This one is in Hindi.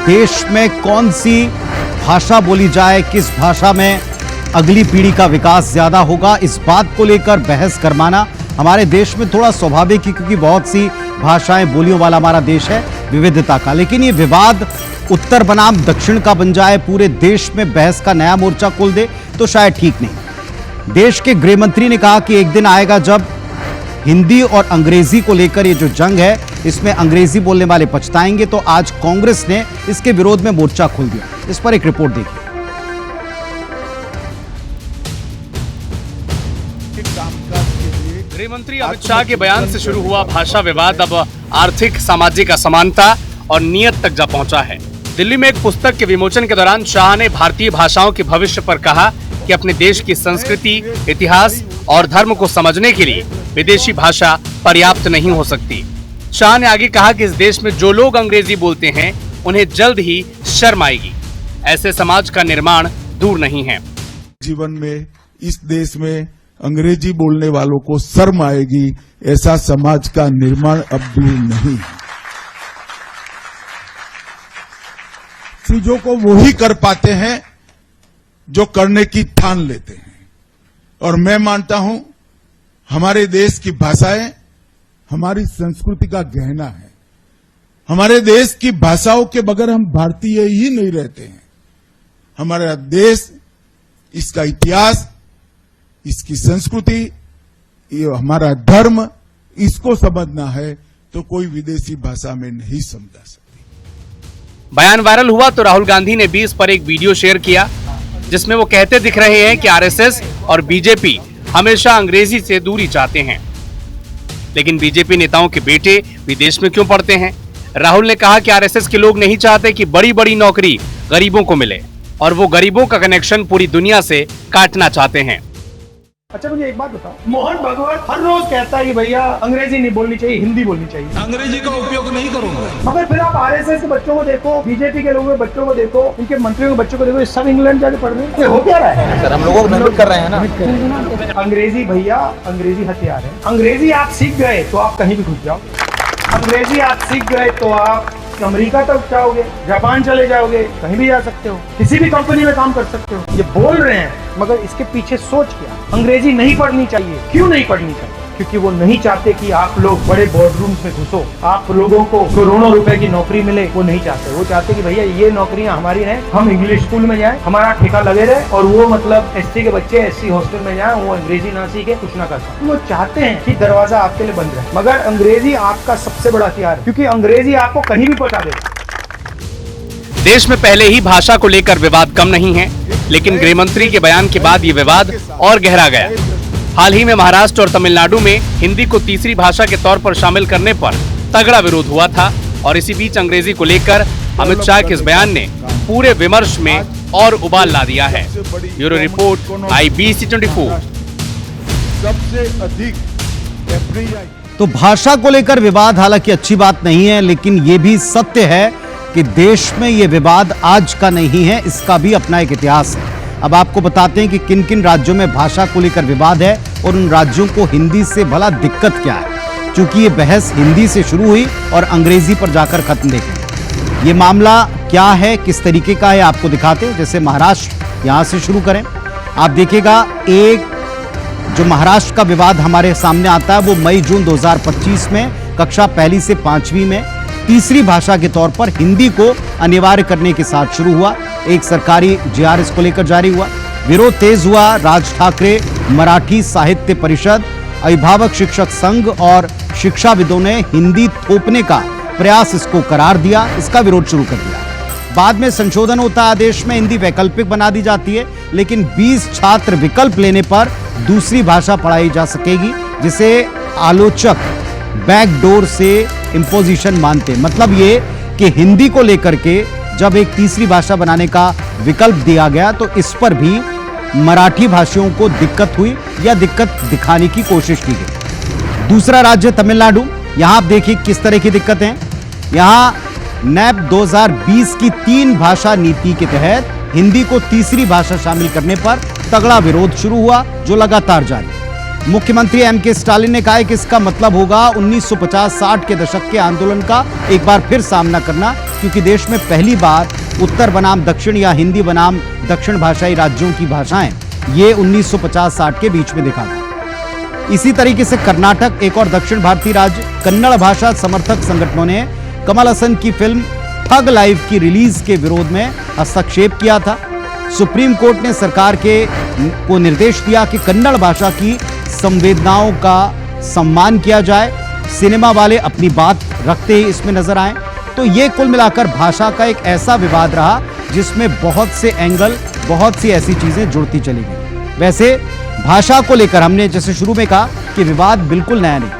देश में कौन सी भाषा बोली जाए, किस भाषा में अगली पीढ़ी का विकास ज्यादा होगा, इस बात को लेकर बहस करवाना हमारे देश में थोड़ा स्वाभाविक है, क्योंकि बहुत सी भाषाएं बोलियों वाला हमारा देश है, विविधता का। लेकिन ये विवाद उत्तर बनाम दक्षिण का बन जाए, पूरे देश में बहस का नया मोर्चा खोल दे, तो शायद ठीक नहीं। देश के गृह मंत्री ने कहा कि एक दिन आएगा जब हिंदी और अंग्रेजी को लेकर ये जो जंग है, इसमें अंग्रेजी बोलने वाले पछताएंगे। तो आज कांग्रेस ने इसके विरोध में मोर्चा खोल दिया। इस पर एक रिपोर्ट देखिए। गृह मंत्री अमित शाह के बयान से शुरू हुआ भाषा विवाद अब आर्थिक, सामाजिक असमानता और नियत तक जा पहुंचा है। दिल्ली में एक पुस्तक के विमोचन के दौरान शाह ने भारतीय भाषाओं के भविष्य पर कहा कि अपने देश की संस्कृति, इतिहास और धर्म को समझने के लिए विदेशी भाषा पर्याप्त नहीं हो सकती। शाह ने आगे कहा कि इस देश में जो लोग अंग्रेजी बोलते हैं उन्हें जल्द ही शर्म आएगी। ऐसे समाज का निर्माण दूर नहीं है। जीवन में इस देश में अंग्रेजी बोलने वालों को शर्म आएगी, ऐसा समाज का निर्माण अब दूर नहीं है। चीजों को वो ही कर पाते हैं जो करने की ठान लेते हैं, और मैं मानता हूं हमारे देश की भाषाएं हमारी संस्कृति का गहना है। हमारे देश की भाषाओं के बगैर हम भारतीय ही नहीं रहते हैं। हमारा देश, इसका इतिहास, इसकी संस्कृति, ये हमारा धर्म, इसको समझना है तो कोई विदेशी भाषा में नहीं समझा सकती। बयान वायरल हुआ तो राहुल गांधी ने भी इस पर एक वीडियो शेयर किया, जिसमें वो कहते दिख रहे हैं कि आरएसएस और बीजेपी हमेशा अंग्रेजी से दूरी चाहते हैं। लेकिन बीजेपी नेताओं के बेटे विदेश में क्यों पढ़ते हैं? राहुल ने कहा कि आरएसएस के लोग नहीं चाहते कि बड़ी बड़ी नौकरी गरीबों को मिले, और वो गरीबों का कनेक्शन पूरी दुनिया से काटना चाहते हैं। अच्छा, मुझे एक बात बताओ, मोहन भागवत हर रोज कहता है कि भैया अंग्रेजी नहीं बोलनी चाहिए, हिंदी बोलनी चाहिए। अंग्रेजी का उपयोग नहीं करूंगा। मगर फिर आप आरएसएस के बच्चों को देखो, बीजेपी के लोगों के बच्चों को देखो, इनके मंत्रियों के बच्चों को देखो, ये सब इंग्लैंड जाके पढ़ रहे हैं। हो क्या रहा है सर? हम लोगों को बेनिफिट कर रहे हैं ना। अंग्रेजी भैया, अंग्रेजी हथियार है। अंग्रेजी आप सीख गए तो आप कहीं भी घुस जाओ। अंग्रेजी आप सीख गए तो आप अमेरिका तक जाओगे, जापान चले जाओगे, कहीं भी जा सकते हो, किसी भी कंपनी में काम कर सकते हो। ये बोल रहे हैं, मगर इसके पीछे सोच क्या? अंग्रेजी नहीं पढ़नी चाहिए। क्यों नहीं पढ़नी चाहिए? क्योंकि वो नहीं चाहते कि आप लोग बड़े बोर्डरूम्स में घुसो, आप लोगों को करोड़ों रुपए की नौकरी मिले। वो नहीं चाहते। वो चाहते कि भैया ये नौकरियां हमारी हैं, हम इंग्लिश स्कूल में जाएं, हमारा ठेका लगे रहे, और वो मतलब एससी के बच्चे एससी हॉस्टल में जाएं, वो अंग्रेजी ना सीखे, कुछ ना कर पाए। वो चाहते हैं कि दरवाजा आपके लिए बंद रहे। मगर अंग्रेजी आपका सबसे बड़ा हथियार है, क्योंकि अंग्रेजी आपको कहीं भी पहुंचा देगा। देश में पहले ही भाषा को लेकर विवाद कम नहीं है, लेकिन गृह मंत्री के बयान के बाद ये विवाद और गहरा गया। हाल ही में महाराष्ट्र और तमिलनाडु में हिंदी को तीसरी भाषा के तौर पर शामिल करने पर तगड़ा विरोध हुआ था, और इसी बीच अंग्रेजी को लेकर अमित शाह के इस बयान ने पूरे विमर्श में और उबाल ला दिया है। Bureau report IBC24। सबसे अधिक तो भाषा को लेकर विवाद हालांकि अच्छी बात नहीं है, लेकिन यह भी सत्य है कि देश में यह विवाद आज का नहीं है, इसका भी अपना एक इतिहास है। अब आपको बताते हैं कि किन किन राज्यों में भाषा को लेकर विवाद है और उन राज्यों को हिंदी से भला दिक्कत क्या है। क्योंकि ये बहस हिंदी से शुरू हुई और अंग्रेजी पर जाकर खत्म। देखें ये मामला क्या है, किस तरीके का है, आपको दिखाते हैं। जैसे महाराष्ट्र, यहां से शुरू करें। आप देखिएगा, एक जो महाराष्ट्र का विवाद हमारे सामने आता है वो मई जून 2025 में कक्षा 1 से 5वीं में तीसरी भाषा के तौर पर हिंदी को अनिवार्य करने के साथ शुरू हुआ। एक सरकारी GR इसको लेकर जारी हुआ। विरोध तेज हुआ। राज ठाकरे, मराठी साहित्य परिषद, अभिभावक शिक्षक संघ और शिक्षाविदों ने हिंदी थोपने का प्रयास इसको करार दिया, इसका विरोध शुरू कर दिया। बाद में संशोधन होता है, आदेश में हिंदी वैकल्पिक बना दी जाती है, लेकिन 20 छात्र विकल्प लेने पर दूसरी भाषा पढ़ाई जा सकेगी, जिसे आलोचक बैकडोर से इंपोजिशन मानते। मतलब ये कि हिंदी को लेकर के जब एक तीसरी भाषा बनाने का विकल्प दिया गया तो इस पर भी मराठी भाषियों को दिक्कत हुई या दिक्कत दिखाने की कोशिश की गई। दूसरा राज्य तमिलनाडु, यहां आप देखिए किस तरह की दिक्कतें हैं। यहां NAP 2020 की 3 भाषा नीति के तहत हिंदी को तीसरी भाषा शामिल करने पर तगड़ा विरोध शुरू हुआ, जो लगातार जारी। मुख्यमंत्री एम.के. स्टालिन ने कहा है कि इसका मतलब होगा 1950-60 के दशक के आंदोलन का एक बार फिर सामना करना, क्योंकि देश में पहली बार उत्तर बनाम दक्षिण या हिंदी बनाम दक्षिण भाषाई राज्यों की भाषाएं ये 1950-60 के बीच में दिखा था। इसी तरीके से कर्नाटक, एक और दक्षिण भारतीय राज्य, कन्नड़ भाषा समर्थक संगठनों ने कमल हसन की फिल्म ठग लाइफ की रिलीज के विरोध में हस्तक्षेप किया था। सुप्रीम कोर्ट ने सरकार को निर्देश दिया कि कन्नड़ भाषा की संवेदनाओं का सम्मान किया जाए, सिनेमा वाले अपनी बात रखते ही इसमें नजर आए। तो ये कुल मिलाकर भाषा का एक ऐसा विवाद रहा जिसमें बहुत से एंगल, बहुत सी ऐसी चीजें जुड़ती चली गई। वैसे भाषा को लेकर हमने जैसे शुरू में कहा कि विवाद बिल्कुल नया नहीं,